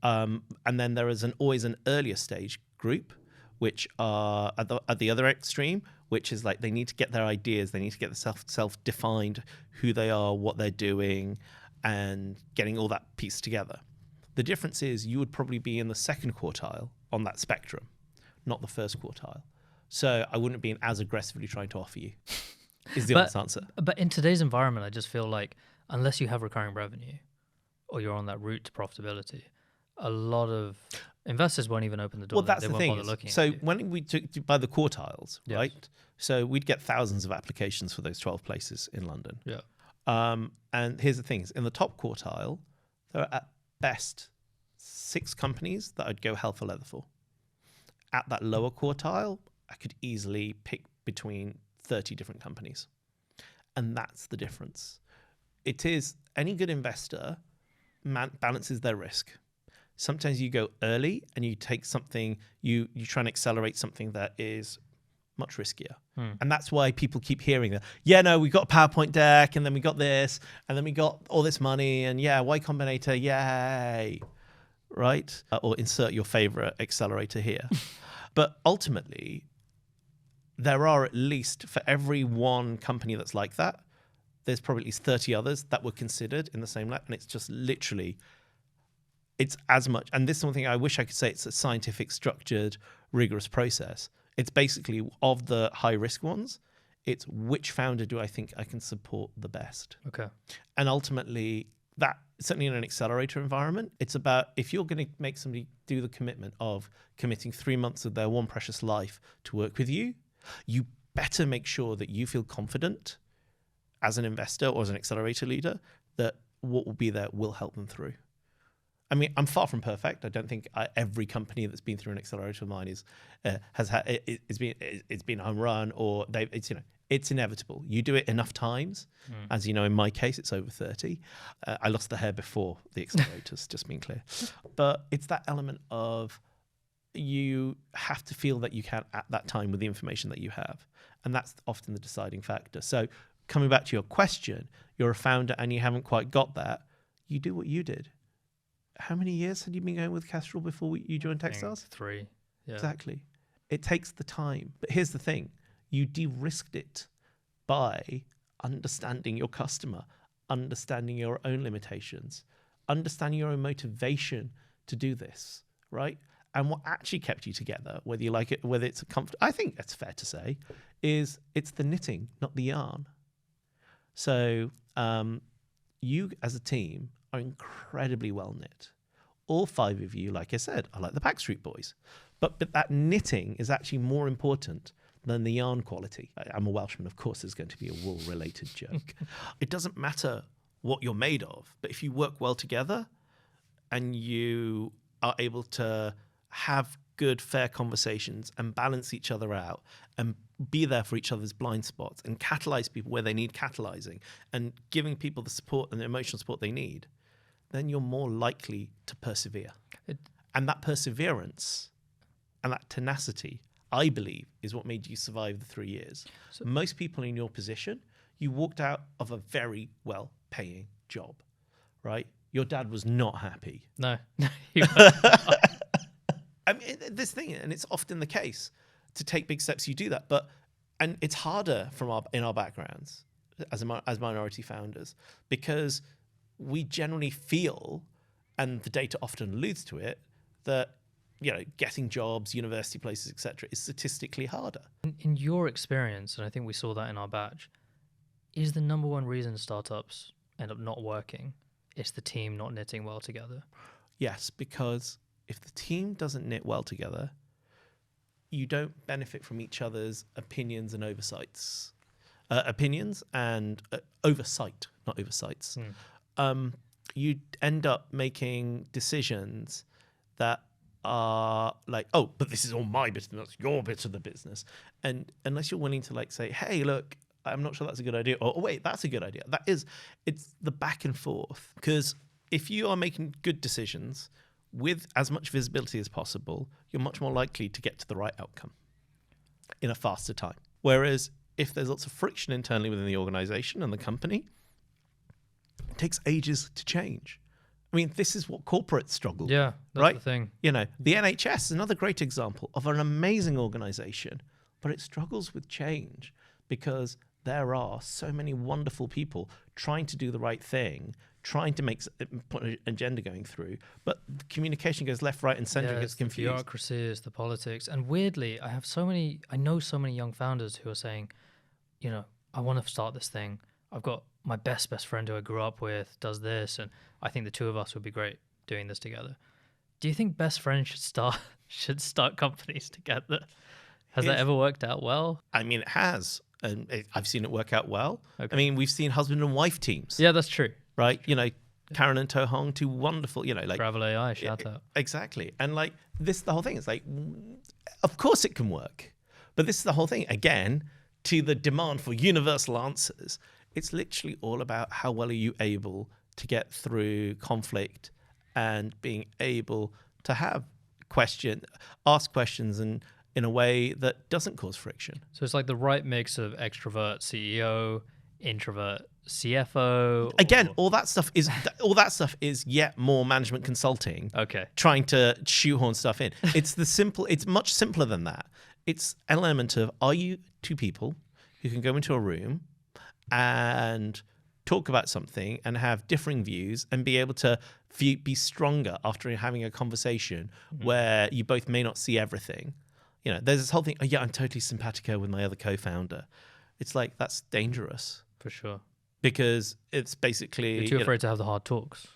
And then there is always an earlier stage group, which are at the other extreme, which is they need to get their ideas, they need to get the self-defined who they are, what they're doing, and getting all that piece together. The difference is you would probably be in the second quartile on that spectrum, not the first quartile. So I wouldn't have been as aggressively trying to offer you, is the honest answer. But in today's environment, I just feel unless you have recurring revenue or you're on that route to profitability, a lot of investors won't even open the door. Well, that's they the won't thing. So when we took by the quartiles, yes. right? So we'd get thousands of applications for those 12 places in London. Yeah. And here's the things. In the top quartile, there are at best 6 companies that I'd go hell for leather for. At that lower quartile, I could easily pick between 30 different companies. And that's the difference. It is any good investor balances their risk. Sometimes you go early and you take something, you try and accelerate something that is much riskier. And that's why people keep hearing that, we got a PowerPoint deck, and then we got this, and then we got all this money, and Y Combinator, yay, right? Or insert your favorite accelerator here. But ultimately, there are at least, for every one company that's like that, there's probably at least 30 others that were considered in the same lab, and it's just literally... It's as much, and this is one thing I wish I could say, it's a scientific, structured, rigorous process. It's basically, of the high-risk ones, it's which founder do I think I can support the best. Okay. And ultimately, that, certainly in an accelerator environment, it's about, if you're going to make somebody do the commitment of committing 3 months of their one precious life to work with you, you better make sure that you feel confident as an investor or as an accelerator leader that what will be there will help them through. I mean, I'm far from perfect. I don't think every company that's been through an accelerator of mine it's been a home run, or it's inevitable. You do it enough times, as you know, in my case, it's over 30. I lost the hair before the accelerators, just being clear. But it's that element of you have to feel that you can at that time with the information that you have, and that's often the deciding factor. So coming back to your question, you're a founder and you haven't quite got that. You do what you did. how many years had you been going with Kestrl before you joined I think Techstars? 3. Yeah. Exactly. It takes the time. But here's the thing. You de-risked it by understanding your customer, understanding your own limitations, understanding your own motivation to do this, right? And what actually kept you together, whether you like it, whether it's a comfort, I think that's fair to say, is it's the knitting, not the yarn. So you as a team are incredibly well knit. All 5 of you, like I said, are like the Backstreet Boys. But that knitting is actually more important than the yarn quality. I'm a Welshman, of course there's going to be a wool-related joke. It doesn't matter what you're made of, but if you work well together and you are able to have good, fair conversations and balance each other out and be there for each other's blind spots and catalyze people where they need catalyzing and giving people the support and the emotional support they need, then you're more likely to persevere. And that perseverance and that tenacity, I believe, is what made you survive the 3 years. So most people in your position, you walked out of a very well-paying job, right? Your dad was not happy. No. He was not. I mean, this thing, and it's often the case, to take big steps, you do that. And it's harder in our backgrounds as minority founders because we generally feel, and the data often alludes to it, that getting jobs, university places, etc., is statistically harder. In your experience, and I think we saw that in our batch, is the number one reason startups end up not working, it's the team not knitting well together? Yes, because if the team doesn't knit well together, you don't benefit from each other's opinions and oversights. Oversight, not oversights. You end up making decisions that are like, oh, but this is all my business, that's your bit of the business. And unless you're willing to say, hey, look, I'm not sure that's a good idea. Or, oh, wait, that's a good idea. It's the back and forth. Because if you are making good decisions with as much visibility as possible, you're much more likely to get to the right outcome in a faster time. Whereas if there's lots of friction internally within the organization and the company, it takes ages to change. I mean, this is what corporates struggle with. Yeah, that's right? the thing. The NHS is another great example of an amazing organization, but it struggles with change because there are so many wonderful people trying to do the right thing, trying to put an agenda going through, but the communication goes left, right, and center, gets confused. The bureaucracy, it's the politics. And weirdly, I know so many young founders who are saying, I want to start this thing. I've got my best friend who I grew up with does this, and I think the two of us would be great doing this together. Do you think best friends should start companies together? Has that ever worked out well? I mean, it has. And I've seen it work out well. Okay. I mean, we've seen husband and wife teams. Yeah, that's true. Right? Karen and To Hong, two wonderful, Gravel AI, shout out. Exactly. And the whole thing is of course it can work. But this is the whole thing. Again, to the demand for universal answers, it's literally all about how well are you able to get through conflict and being able to ask questions and in a way that doesn't cause friction. So it's like the right mix of extrovert CEO, introvert CFO. Again, all that stuff is yet more management consulting. Okay. Trying to shoehorn stuff in. It's much simpler than that. It's an element of, are you two people who can go into a room and talk about something and have differing views and be able to be stronger after having a conversation where you both may not see everything. There's this whole thing, oh, yeah, I'm totally simpatico with my other co-founder. It's that's dangerous. For sure. Because it's basically... You're too afraid to have the hard talks.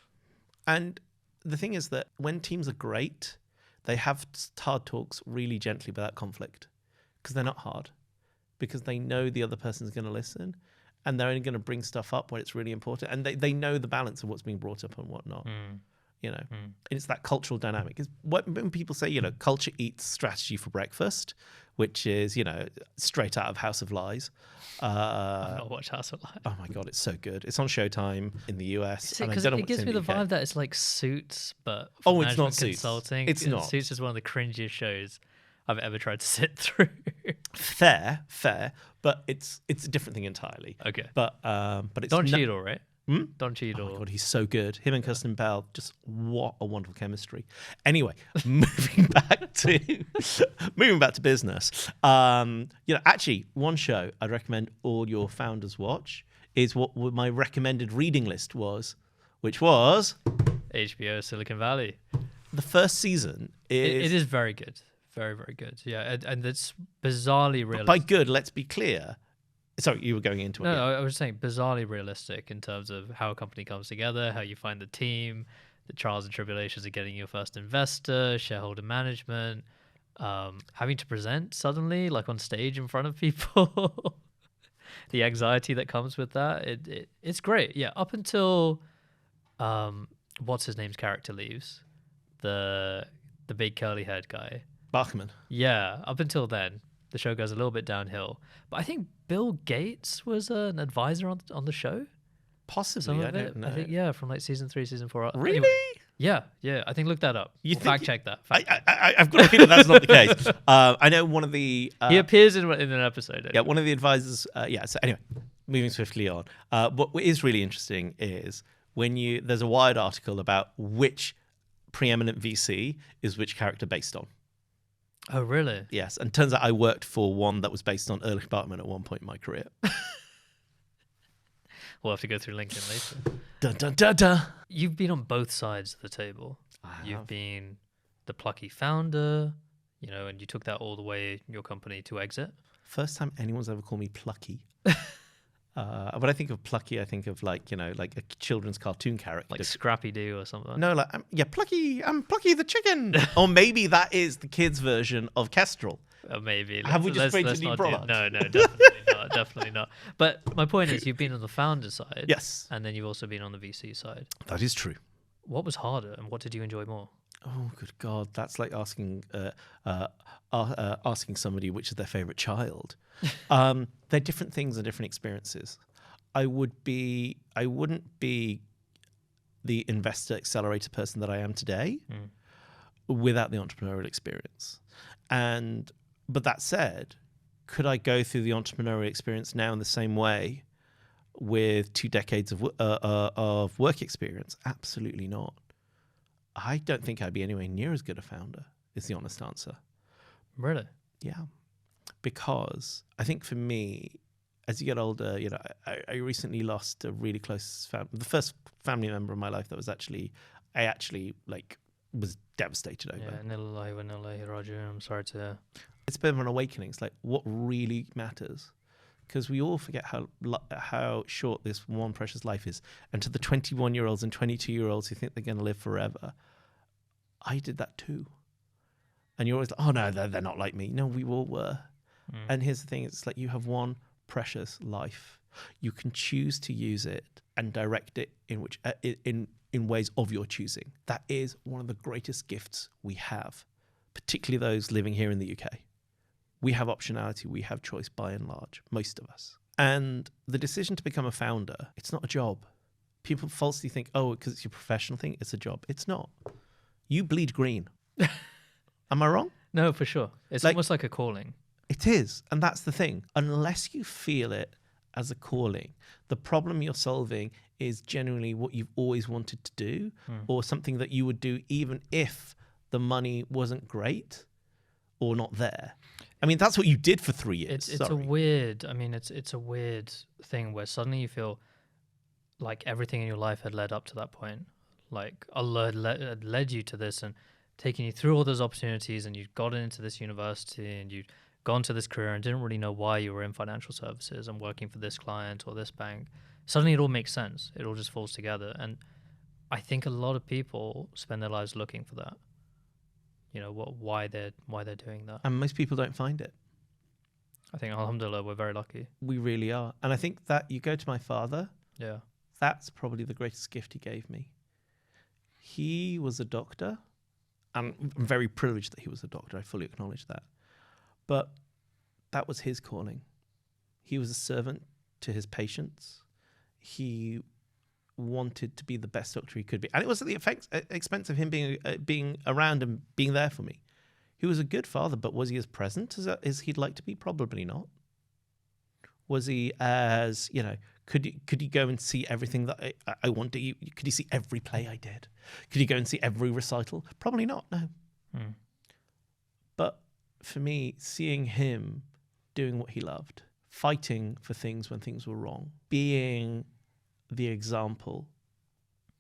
And the thing is that when teams are great, they have hard talks really gently without conflict. Because they're not hard. Because they know the other person's going to listen. And they're only going to bring stuff up when it's really important. And they know the balance of what's being brought up and whatnot. And it's that cultural dynamic. When people say, culture eats strategy for breakfast, which is, straight out of House of Lies. I've not watched House of Lies. Oh my God, it's so good. It's on Showtime in the US. Because it gives me the vibe that it's like Suits, but for it's not Suits. Consulting. It's not. Suits is one of the cringiest shows I've ever tried to sit through. Fair, but it's a different thing entirely. Okay. But it's Don Cheadle, right? Don Cheadle. Oh my God, he's so good. Him and Kirsten Bell, just what a wonderful chemistry. Anyway, moving back to business. Actually, one show I'd recommend all your founders watch is what my recommended reading list was, which was HBO Silicon Valley. the first season. It is very good, very very good. Yeah, and it's bizarrely realistic. By good, let's be clear. Sorry, you were going into it. No, I was saying bizarrely realistic in terms of how a company comes together, how you find the team, the trials and tribulations of getting your first investor, shareholder management, having to present suddenly, like on stage in front of people, the anxiety that comes with that. It's great. Yeah, up until what's his name's character leaves, the big curly haired guy. Bachman. Yeah, up until then, the show goes a little bit downhill. But I think Bill Gates was an advisor on the show. Possibly, I don't know. I think, from like season 3, season 4. Really? Anyway, yeah. I think look that up. Fact check that. I've got a feeling that's not the case. I know one of the... he appears in an episode. Anyway. Yeah, one of the advisors... So anyway, moving swiftly on. What is really interesting is there's a Wired article about which preeminent VC is which character based on. Oh, really? Yes, and turns out I worked for one that was based on Early Bartman at one point in my career. We'll have to go through LinkedIn later. Dun, dun, dun, dun. You've been on both sides of the table. You've been the plucky founder, and you took that all the way, your company, to exit. First time anyone's ever called me plucky. When I think of plucky, I think of like a children's cartoon character. Like Scrappy Doo or something. No, like, Plucky, I'm Plucky the chicken. Or maybe that is the kids' version of Kestrel. Maybe. Have we just created a new product? No, definitely not. Definitely not. But my point is, you've been on the founder side. Yes. And then you've also been on the VC side. That is true. What was harder and what did you enjoy more? Oh, good God. That's like asking somebody which is their favorite child. They're different things and different experiences. I wouldn't be the investor accelerator person that I am today without the entrepreneurial experience. But that said, could I go through the entrepreneurial experience now in the same way with 2 decades of work experience? Absolutely not. I don't think I'd be anywhere near as good a founder, is the honest answer. Really? Yeah. Because I think for me, as you get older, I recently lost a really close the first family member of my life that was was devastated over. Yeah, I'm sorry to... It's a bit of an awakening. It's like what really matters. Because we all forget how short this one precious life is. And to the 21-year-olds and 22-year-olds who think they're going to live forever, I did that too. And you're always like, oh no, they're not like me. No, we all were. And here's the thing, it's like you have one precious life. You can choose to use it and direct it in ways of your choosing. That is one of the greatest gifts we have, particularly those living here in the UK. We have optionality, we have choice by and large, most of us. And the decision to become a founder, it's not a job. People falsely think, oh, because it's your professional thing, it's a job. It's not. You bleed green. Am I wrong? No, for sure. It's almost like a calling. It is. And that's the thing. Unless you feel it as a calling, the problem you're solving is genuinely what you've always wanted to do or something that you would do even if the money wasn't great or not there. I mean, that's what you did for 3 years. It's a weird, it's a weird thing where suddenly you feel like everything in your life had led up to that point. Like Allah had led you to this and taken you through all those opportunities, and you'd gotten into this university and you'd gone to this career and didn't really know why you were in financial services and working for this client or this bank. Suddenly it all makes sense. It all just falls together. And I think a lot of people spend their lives looking for that. Why they're doing that. And most people don't find it. I think, alhamdulillah, we're very lucky. We really are. And I think that you go to my father, yeah, that's probably the greatest gift he gave me. He was a doctor, and I'm very privileged that he was a doctor. I fully acknowledge that. But that was his calling. He was a servant to his patients. He wanted to be the best doctor he could be. And it was at the expense of him being around and being there for me. He was a good father, but was he as present as he'd like to be? Probably not. Was he as, Could you go and see everything that I want? Could you see every play I did? Could you go and see every recital? Probably not, no. But for me, seeing him doing what he loved, fighting for things when things were wrong, being the example,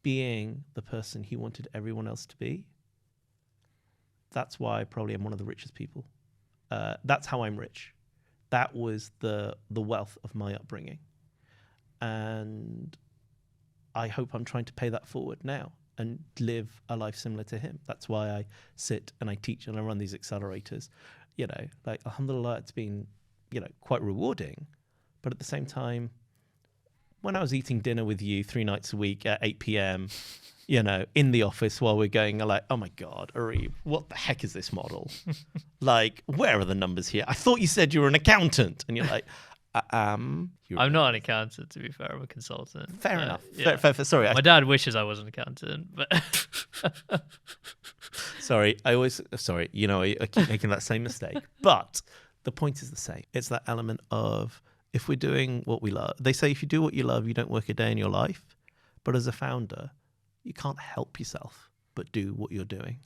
being the person he wanted everyone else to be, that's why probably I'm one of the richest people. That's how I'm rich. That was the wealth of my upbringing. And I hope I'm trying to pay that forward now and live a life similar to him. That's why I sit and I teach and I run these accelerators. You know, like, alhamdulillah, it's been, you know, quite rewarding. But at the same time, when I was eating dinner with you 3 nights a week at 8 p.m., you know, in the office while we're going, like, oh my God, Areeb, what the heck is this model? Like, where are the numbers here? I thought you said you were an accountant. And you're like, I'm not an accountant, to be fair. I'm a consultant. Fair enough. Yeah. Fair, sorry. My dad wishes I was an accountant, but sorry, you know, I keep making that same mistake. But the point is the same. It's that element of, if we're doing what we love, they say if you do what you love, you don't work a day in your life. But as a founder, you can't help yourself but do what you're doing.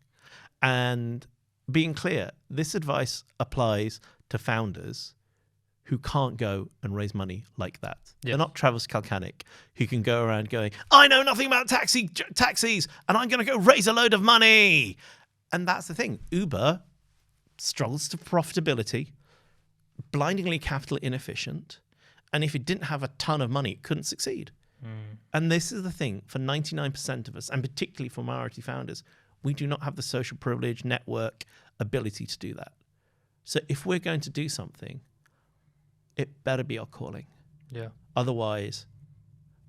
And being clear, this advice applies to founders who can't go and raise money like that. Yes. They're not Travis Kalanick, who can go around going, I know nothing about taxis, and I'm going to go raise a load of money. And that's the thing. Uber struggles to profitability, blindingly capital inefficient, and if it didn't have a ton of money, it couldn't succeed. And this is the thing, for 99% of us, and particularly for minority founders, we do not have the social privilege, network, ability to do that. So if we're going to do something, it better be our calling. Yeah. Otherwise,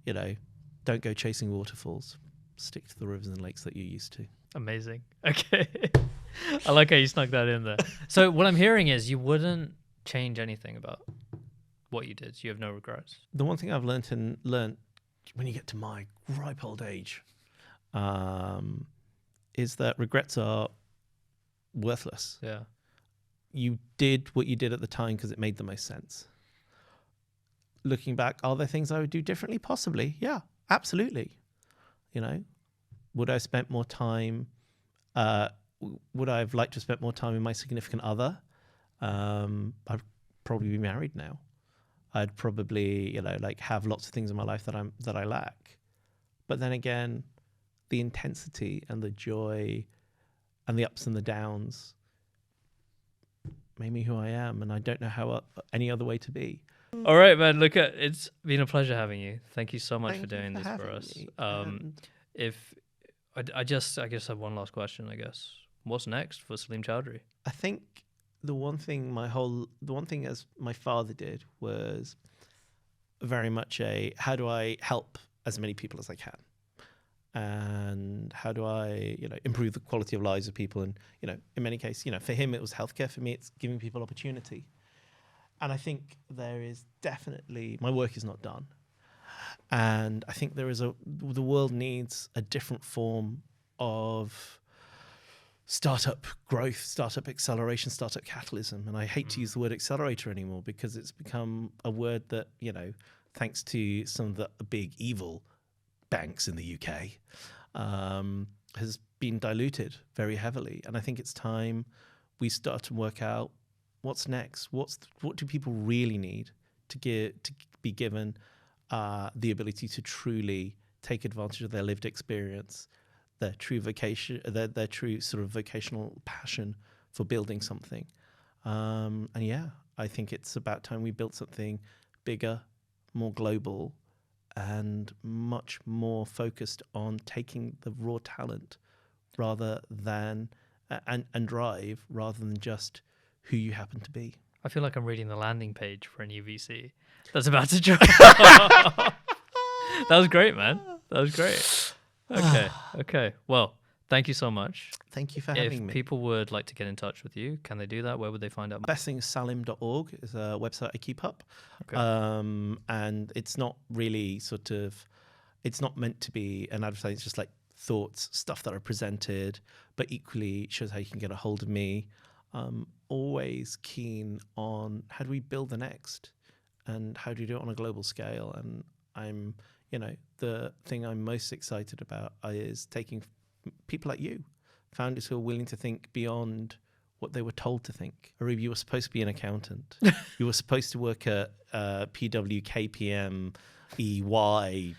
you know, don't go chasing waterfalls. Stick to the rivers and lakes that you're used to. Amazing. Okay. I like how you snuck that in there. So what I'm hearing is you wouldn't change anything about what you did. You have no regrets. The one thing I've learned when you get to my ripe old age is that regrets are worthless. Yeah. You did what you did at the time because it made the most sense. Looking back, are there things I would do differently? Possibly. Yeah, absolutely. You know, would I have spent more time? Would I have liked to spend more time with my significant other? I'd probably be married now. I'd probably, you know, like, have lots of things in my life that I lack. But then again, the intensity and the joy and the ups and the downs made me who I am, and I don't know how any other way to be. All right, man. Look, it's been a pleasure having you. Thank you so much for doing this for us. If I guess I have one last question. I guess, what's next for Saalim Chowdhury? I think the one thing as my father did was very much how do I help as many people as I can, and how do I, you know, improve the quality of lives of people. And, you know, in many cases, you know, for him it was healthcare. For me, it's giving people opportunity. And I think there is definitely, my work is not done. And I think the world needs a different form of startup growth, startup acceleration, startup catalyst. And I hate to use the word accelerator anymore because it's become a word that, you know, thanks to some of the big evil banks in the UK, has been diluted very heavily. And I think it's time we start to work out what's next. What do people really need to be given the ability to truly take advantage of their lived experience, their true vocation, their true sort of vocational passion for building something. And yeah, I think it's about time we built something bigger, more global, and much more focused on taking the raw talent rather than and drive rather than just who you happen to be. I feel like I'm reading the landing page for a new VC that's about to join. That was great, man. That was great. Okay. Well, thank you so much. Thank you for having me. If people would like to get in touch with you, can they do that? Where would they find out? Best thing is salim.org is a website I keep up. Okay. And it's not really it's not meant to be an advertising, it's just like thoughts, stuff that are presented, but equally shows how you can get a hold of me. Always keen on how do we build the next and how do you do it on a global scale. And the thing I'm most excited about is taking people like you, founders who are willing to think beyond what they were told to think. Areeb, you were supposed to be an accountant. You were supposed to work at PW, KPM, EY,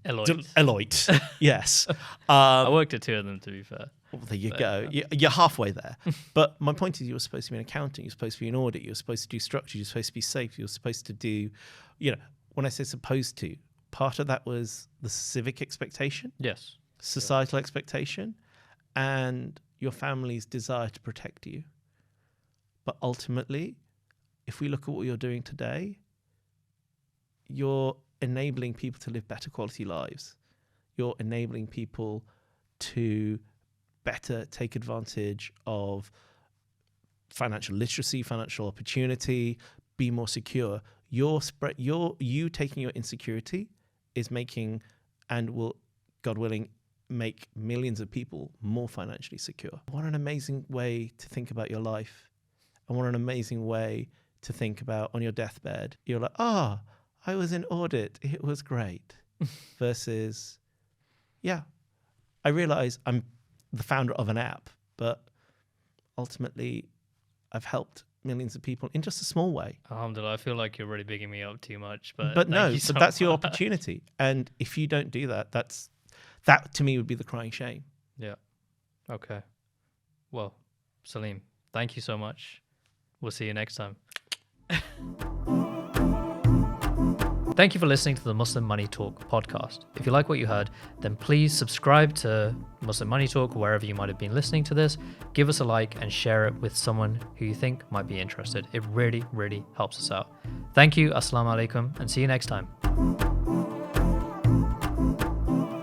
Deloitte. Yes. I worked at two of them, to be fair. Well, there you go. You're halfway there. But my point is, you were supposed to be an accountant. You're supposed to be an audit. You're supposed to do structure. You're supposed to be safe. You're supposed to do, when I say supposed to, part of that was the civic expectation. Yes. Societal expectation, and your family's desire to protect you. But ultimately, if we look at what you're doing today, you're enabling people to live better quality lives. You're enabling people to better take advantage of financial literacy, financial opportunity, be more secure. You taking your insecurity is making, and will, God willing, make millions of people more financially secure. What an amazing way to think about your life. And what an amazing way to think about on your deathbed. You're like, I was in audit. It was great. Versus, I realize I'm the founder of an app, but ultimately I've helped millions of people in just a small way. Alhamdulillah, I feel like you're really bigging me up too much. But that's your opportunity. And if you don't do that, that to me would be the crying shame. Yeah. Okay. Well, Saalim, thank you so much. We'll see you next time. Thank you for listening to the Muslim Money Talk podcast. If you like what you heard, then please subscribe to Muslim Money Talk wherever you might have been listening to this. Give us a like and share it with someone who you think might be interested. It really, really helps us out. Thank you. Assalamu alaikum, and see you next time.